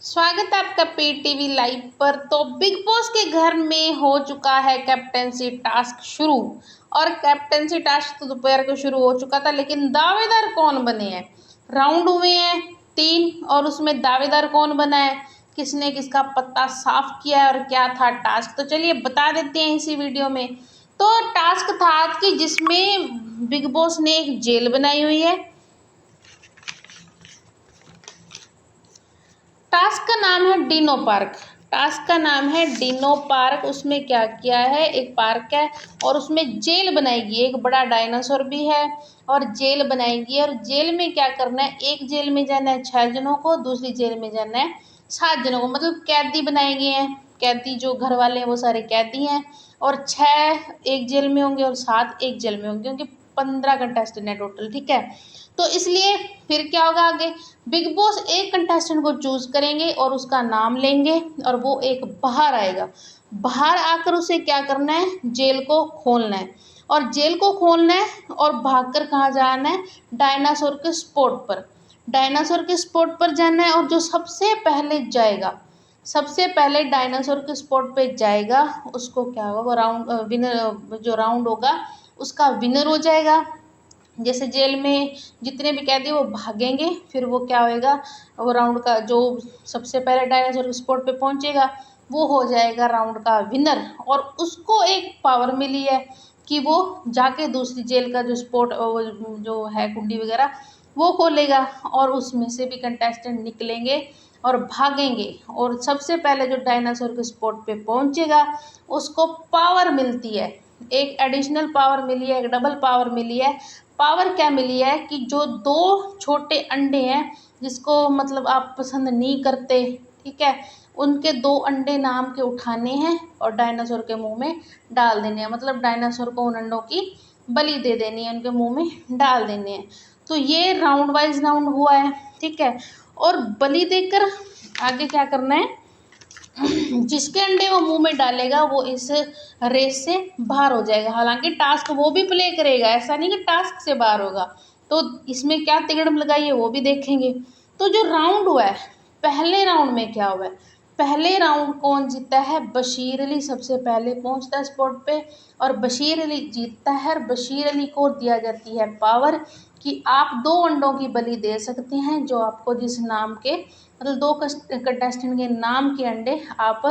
स्वागत है आपका पीटीवी लाइव पर। तो बिग बॉस के घर में हो चुका है कैप्टेंसी टास्क शुरू। और कैप्टेंसी टास्क तो दोपहर को शुरू हो चुका था, लेकिन दावेदार कौन बने हैं? राउंड हुए हैं 3 और उसमें दावेदार कौन बना है, किसने किसका पत्ता साफ किया है और क्या था टास्क, तो चलिए बता देते हैं इसी वीडियो में। तो टास्क था कि जिसमें बिग बॉस ने एक जेल बनाई हुई है। टास्क का नाम है डिनो पार्क। टास्क का नाम है डिनो पार्क। उसमें क्या किया है, एक पार्क है और उसमें जेल बनाएगी, एक बड़ा डायनासोर भी है और जेल बनाएगी। और जेल में क्या करना है, एक जेल में जाना है 6 जनों को, दूसरी जेल में जाना है 7 जनों को, मतलब कैदी बनाएंगे हैं। कैदी जो घर वाले हैं वो सारे कैदी हैं और 6 एक जेल में होंगे और 7 एक जेल में होंगे, क्योंकि 15 कंटेस्टेंट है टोटल, ठीक है। तो इसलिए फिर क्या होगा आगे, बिग बॉस एक कंटेस्टेंट को चूज करेंगे और उसका नाम लेंगे और वो एक बाहर आएगा। बाहर आकर उसे क्या करना है, जेल को खोलना है। और जेल को खोलना है और भागकर कहाँ जाना है, डायनासोर के स्पॉट पर। डायनासोर के स्पॉट पर जाना है और जो सबसे पहले जाएगा, सबसे पहले डायनासोर के स्पॉट पे जाएगा, उसको क्या होगा, वो राउंड विनर, जो राउंड होगा उसका विनर हो जाएगा। जैसे जेल में जितने भी कैदी वो भागेंगे, फिर वो क्या होएगा, वो राउंड का जो सबसे पहले डायनासोर स्पॉट पे पहुंचेगा वो हो जाएगा राउंड का विनर। और उसको एक पावर मिली है कि वो जाके दूसरी जेल का जो स्पॉट जो है कुंडी वगैरह वो खोलेगा और उसमें से भी कंटेस्टेंट निकलेंगे और भागेंगे। और सबसे पहले जो डायनासोर के स्पॉट पे पहुंचेगा उसको पावर मिलती है, एक एडिशनल पावर मिली है, एक डबल पावर मिली है। पावर क्या मिली है कि जो 2 छोटे अंडे हैं, जिसको मतलब आप पसंद नहीं करते, ठीक है, उनके 2 अंडे नाम के उठाने हैं और डायनासोर के मुंह में डाल देने हैं। मतलब डायनासोर को उन अंडों की बलि दे देनी है, उनके मुंह में डाल देने हैं। तो ये राउंड वाइज राउंड हुआ है, ठीक है। और बलि देकर आगे क्या करना है, जिसके अंडे वो मुंह में डालेगा वो इस रेस से बाहर हो जाएगा। हालांकि टास्क वो भी प्ले करेगा, ऐसा नहीं कि टास्क से बाहर होगा। तो इसमें क्या तिगड़म लगाई है वो भी देखेंगे। तो जो राउंड हुआ है, पहले राउंड में क्या हुआ है, पहले राउंड कौन जीता है, बशीर अली सबसे पहले पहुंचता है स्पॉट पे और बशीर अली जीतता है। बशीर अली को दिया जाती है पावर कि आप 2 अंडों की बलि दे सकते हैं, जो आपको जिस नाम के, मतलब 2 कंटेस्टेंट के नाम के अंडे आप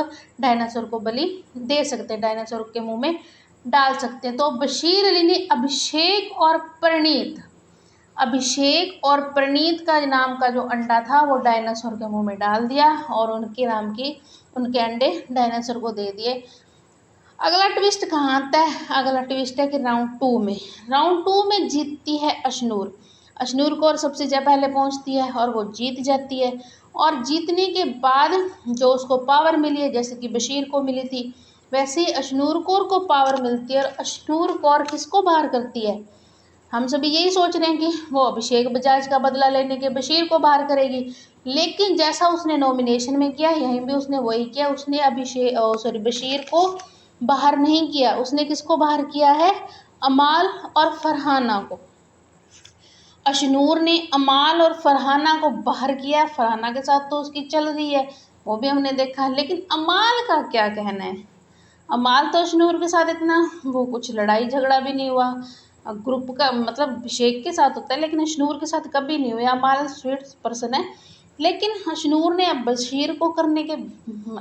डायनासोर को बलि दे सकते हैं, डायनासोर के मुंह में डाल सकते हैं। तो बशीर अली ने अभिषेक और प्रणीत का नाम का जो अंडा था वो डायनासोर के मुंह में डाल दिया और उनके अंडे डायनासोर को दे दिए। अगला ट्विस्ट कहाँ आता है, अगला ट्विस्ट है कि राउंड 2 में जीतती है अशनूर। अशनूर को और सबसे पहले पहुंचती है और वो जीत जाती है। और जीतने के बाद जो उसको पावर मिली है, जैसे कि बशीर को मिली थी, वैसे ही अशनूर कौर को पावर मिलती है। और अशनूर कौर किसको बाहर करती है, हम सभी यही सोच रहे हैं कि वो अभिषेक बजाज का बदला लेने के बशीर को बाहर करेगी, लेकिन जैसा उसने नॉमिनेशन में किया यहीं भी उसने वही किया। उसने बशीर को बाहर नहीं किया, उसने किसको बाहर किया है, अमाल और फरहाना को। अशनूर ने अमाल और फरहाना को बाहर किया। फरहाना के साथ तो उसकी चल रही है, वो भी हमने देखा, लेकिन अमाल का क्या कहना है। अमाल तो अशनूर के साथ इतना वो कुछ लड़ाई झगड़ा भी नहीं हुआ, ग्रुप का मतलब अभिषेक के साथ होता है लेकिन अशनूर के साथ कभी नहीं हुआ। अमाल स्वीट पर्सन है, लेकिन अशनूर ने अब बशीर को करने के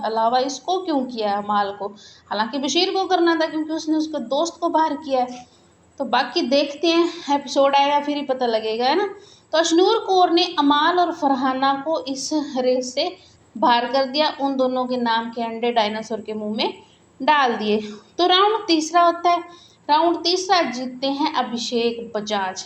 अलावा इसको क्यों किया, अमाल को। हालांकि बशीर को करना था क्योंकि उसने उसके दोस्त को बाहर किया है। तो बाकी देखते हैं, एपिसोड आएगा फिर ही पता लगेगा, है ना। तो अशनूर कौर ने अमाल और फरहाना को इस रेस से बाहर कर दिया, उन दोनों के नाम के अंडे डायनासोर के मुंह में डाल दिए। तो राउंड तीसरा होता है, राउंड तीसरा जीतते हैं अभिषेक बजाज।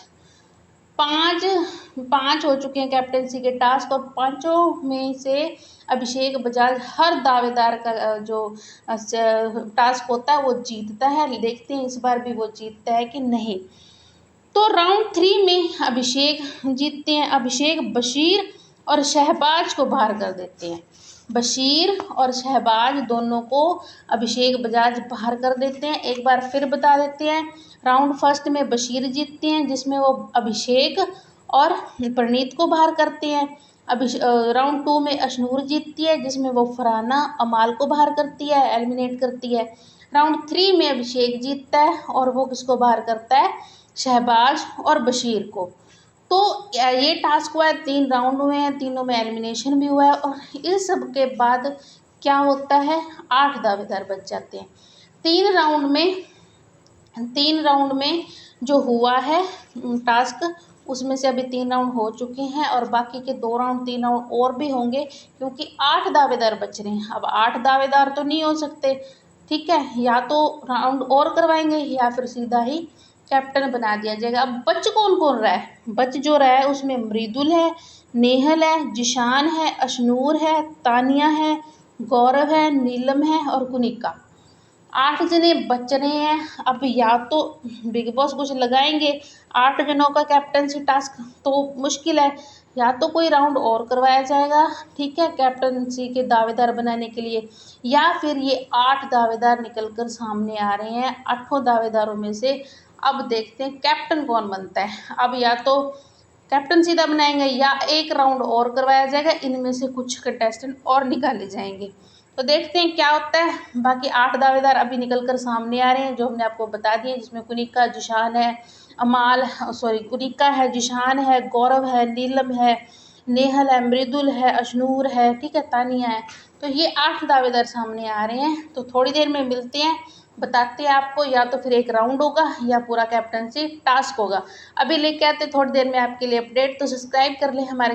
5 हो चुके हैं कैप्टेंसी के टास्क और 5 में से अभिषेक बजाज हर दावेदार का जो टास्क होता है वो जीतता है। देखते हैं इस बार भी वो जीतता है कि नहीं। तो राउंड 3 में अभिषेक जीतते हैं। अभिषेक बशीर और शहबाज को बाहर कर देते हैं। बशीर और शहबाज दोनों को अभिषेक बजाज बाहर कर देते हैं। एक बार फिर बता देते हैं, राउंड फर्स्ट में बशीर जीतते हैं जिसमें वो अभिषेक और प्रणीत को बाहर करते हैं। अभी राउंड 2 में अशनूर जीतती है, जिसमें वो फरहाना अमाल को बाहर करती है, एलिमिनेट करती है। राउंड 3 में अभिषेक जीतता है और वो किसको बाहर करता है, शहबाज और बशीर को। तो ये टास्क हुआ है, 3 राउंड हुए हैं, तीनों में एलिमिनेशन भी हुआ है। और इस सब के बाद क्या होता है, 8 दावेदार बच जाते हैं। 3 राउंड में जो हुआ है टास्क, उसमें से अभी 3 राउंड हो चुके हैं और बाकी के 2 राउंड 3 राउंड और भी होंगे, क्योंकि 8 दावेदार बच रहे हैं। अब 8 दावेदार तो नहीं हो सकते, ठीक है, या तो राउंड और करवाएंगे या फिर सीधा ही कैप्टन बना दिया जाएगा। अब बच कौन कौन रहा है, बच जो रहा है उसमें मृदुल है, नेहल है, जिशान है, अशनूर है, तानिया है, गौरव है, नीलम है और कुनिका। 8 जने बच रहे हैं। अब या तो बिग बॉस कुछ लगाएंगे 8 जनों का कैप्टनसी टास्क, तो मुश्किल है, या तो कोई राउंड और करवाया जाएगा, ठीक है, कैप्टनसी के दावेदार बनाने के लिए, या फिर ये 8 दावेदार निकल कर सामने आ रहे हैं। 8 दावेदारों में से अब देखते हैं कैप्टन कौन बनता है। अब या तो कैप्टन सीधा बनाएंगे या एक राउंड और करवाया जाएगा, इनमें से कुछ कंटेस्टेंट और निकाले जाएंगे। तो देखते हैं क्या होता है। बाकी 8 दावेदार अभी निकल कर सामने आ रहे हैं, जो हमने आपको बता दिए, जिसमें कुनिका, जिशान है, कुनिका है, जिशान है, गौरव है, नीलम है, नेहल है, मृदुल है, अशनूर है, ठीक है, तानिया है। तो ये 8 दावेदार सामने आ रहे हैं। तो थोड़ी देर में मिलते हैं, बताते हैं आपको, या तो फिर एक राउंड होगा या पूरा कैप्टनसी टास्क होगा। अभी लेके आते थोड़ी देर में आपके लिए अपडेट। तो सब्सक्राइब कर लें हमारे